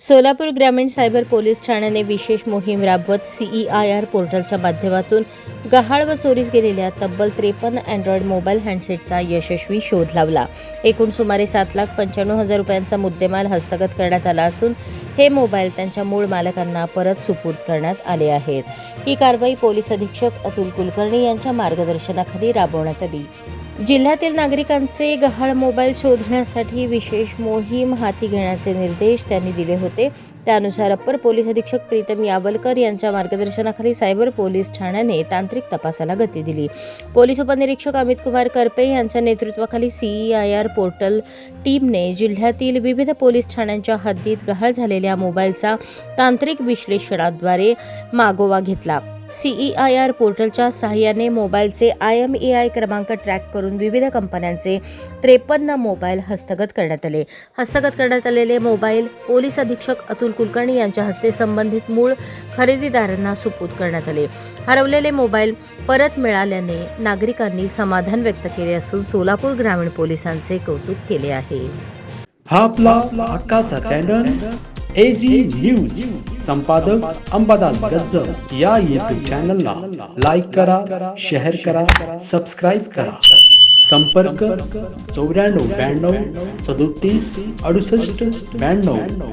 सोलापूर ग्रामीण cyber police ठाण्याने विशेष मोहीम राबवत CEIR पोर्टलच्या माध्यमातून गहाळ व चोरीस गेलेल्या तब्बल 53 अँड्रॉइड मोबाईल हँडसेटचा यशस्वी शोध लावला. एकूण सुमारे 7,95,000 रुपयांचा मुद्देमाल हस्तगत करण्यात आला असून हे मोबाईल त्यांच्या मूळ मालकांना परत सुपूर्द करण्यात आले आहेत. ही कारवाई पोलीस अधीक्षक अतुल कुलकर्णी यांच्या मार्गदर्शनाखाली राबवण्यात आली. जिल्ह्यातील नागरिकांचे गहाळ मोबाईल शोधण्यासाठी विशेष मोहीम हाती घेण्याचे निर्देश त्यांनी दिले होते. त्यानुसार अप्पर पोलीस अधीक्षक प्रीतम यावलकर यांच्या मार्गदर्शनाखाली सायबर पोलीस ठाण्याने तांत्रिक तपासाला गती दिली. पोलीस उपनिरीक्षक अमित कुमार करपे यांच्या नेतृत्वाखाली CEIR पोर्टल टीमने जिल्ह्यातील विविध पोलीस ठाण्यांच्या हद्दीत गहाळ झालेल्या मोबाईलचा तांत्रिक विश्लेषणाद्वारे मागोवा घेतला. CEIR पोर्टलच्या सहाय्याने मोबाईलचे IMEI क्रमांक ट्रॅक करून विविध कंपन्यांचे 53 मोबाईल हस्तगत करण्यात आले. हस्तगत करण्यात आलेले मोबाईल पोलीस अधीक्षक अतुल कुलकर्णी यांच्या हस्ते संबंधित मूळ खरेदीदारांना सुपूर्द करण्यात आले. हरवलेले मोबाईल परत मिळाल्याने नागरिकांनी समाधान व्यक्त केले असून सोलापूर ग्रामीण पोलिसांचे कौतुक केले आहे. हा आपला हक्काचा चॅनल AG न्यूज संपादक अंबादास गज्जर या YouTube चॅनलला लाईक करा, शेअर करा, सबस्क्राईब करा. संपर्क 94 92 37 68 92.